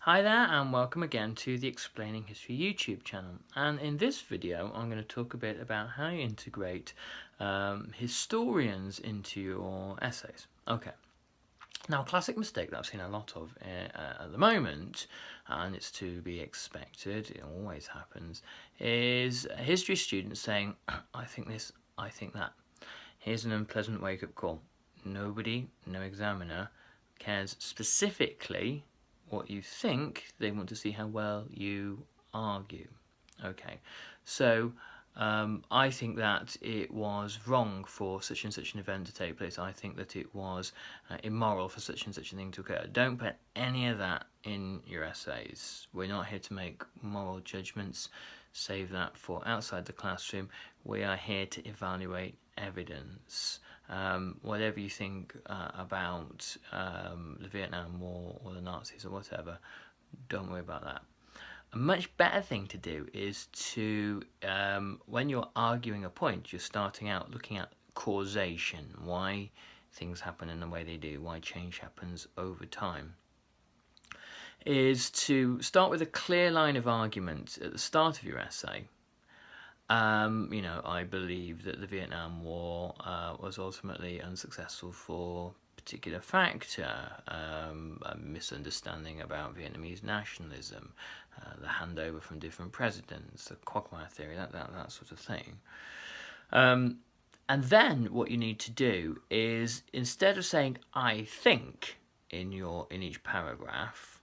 Hi there and welcome again to the Explaining History YouTube channel, and in this video I'm going to talk a bit about how you integrate historians into your essays. Okay, now a classic mistake that I've seen a lot of at the moment, and it's to be expected, it always happens, is a history student saying I think this, I think that. Here's an unpleasant wake-up call. Nobody, no examiner, cares specifically what you think. They want to see how well you argue. Okay, so I think that it was wrong for such and such an event to take place. I think that it was immoral for such and such a thing to occur. Don't put any of that in your essays. We're not here to make moral judgments. Save that for outside the classroom. We are here to evaluate evidence. Whatever you think about the Vietnam War or the Nazis or whatever, don't worry about that. A much better thing to do is to, when you're arguing a point, you're starting out looking at causation, why things happen in the way they do, why change happens over time, is to start with a clear line of argument at the start of your essay. I believe that the Vietnam War was ultimately unsuccessful for a particular factor, a misunderstanding about Vietnamese nationalism, the handover from different presidents, the quagmire theory, that sort of thing. And then what you need to do is, instead of saying "I think" in each paragraph,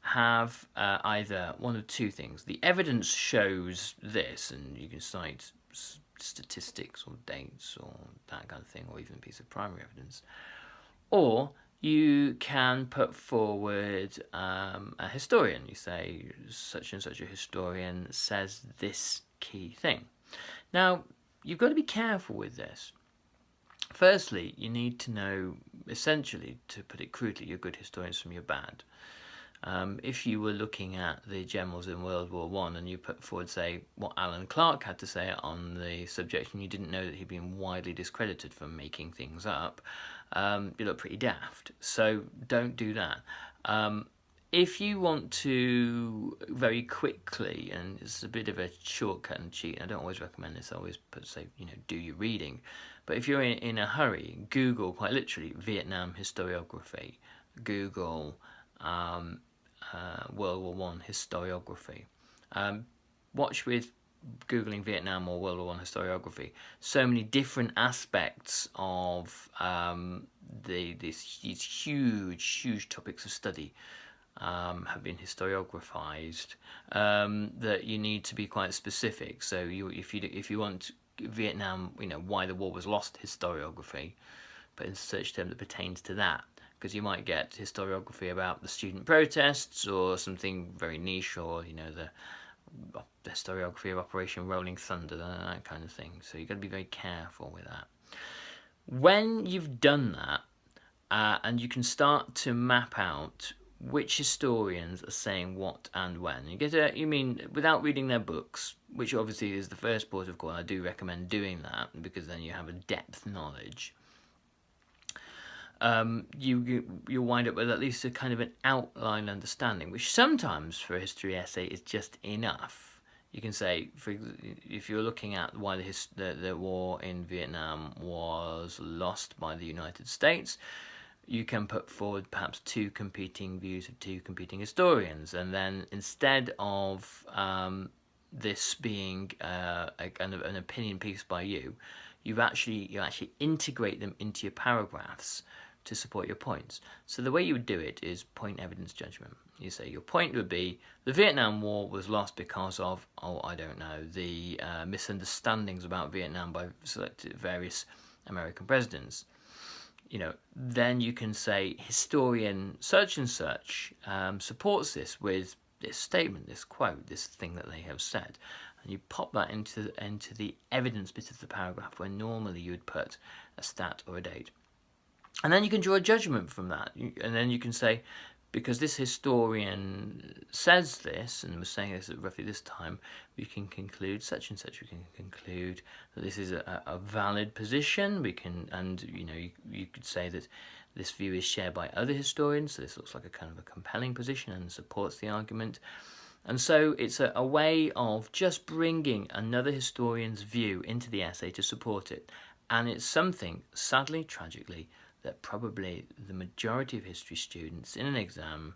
have either one of two things. The evidence shows this, and you can cite statistics or dates or that kind of thing, or even a piece of primary evidence. Or you can put forward a historian. You say such and such a historian says this key thing. Now, you've got to be careful with this. Firstly, you need to know, essentially, to put it crudely, your good historians from your bad. If you were looking at the generals in World War I and you put forward, say, what Alan Clark had to say on the subject, and you didn't know that he'd been widely discredited for making things up, you look pretty daft. So don't do that. If you want to very quickly, and it's a bit of a shortcut and cheat, I don't always recommend this, I always say, do your reading. But if you're in a hurry, Google, quite literally, Vietnam historiography. Google World War I historiography. Watch with Googling Vietnam or World War I historiography. So many different aspects of these huge topics of study have been historiographized that you need to be quite specific. So if you want Vietnam, why the war was lost historiography, but in search term that pertains to that. Because you might get historiography about the student protests or something very niche, or the historiography of Operation Rolling Thunder, that kind of thing. So you've got to be very careful with that. When you've done that, and you can start to map out which historians are saying what and when. You mean without reading their books, which obviously is the first port of call. I do recommend doing that because then you have a depth knowledge. You'll wind up with at least a kind of an outline understanding, which sometimes for a history essay is just enough. You can say, if you're looking at why the war in Vietnam was lost by the United States, you can put forward perhaps two competing views of two competing historians, and then instead of this being a kind of an opinion piece by you, you actually integrate them into your paragraphs to support your points. So the way you would do it is point evidence judgment. You say your point would be the Vietnam War was lost because of, the misunderstandings about Vietnam by selected various American presidents. Then you can say historian such and such supports this with this statement, this quote, this thing that they have said. And you pop that into the evidence bit of the paragraph where normally you would put a stat or a date. And then you can draw a judgment from that. And then you can say, because this historian says this and was saying this at roughly this time, we can conclude such and such. We can conclude that this is a valid position. We can, and you could say that This view is shared by other historians, so this looks like a kind of a compelling position and supports the argument. And so it's a way of just bringing another historian's view into the essay to support it. And it's something, sadly, tragically, that probably the majority of history students in an exam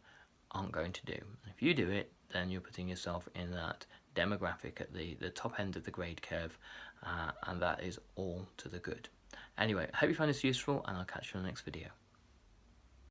aren't going to do. If you do it, then you're putting yourself in that demographic at the top end of the grade curve, and that is all to the good. Anyway, I hope you find this useful, and I'll catch you in the next video.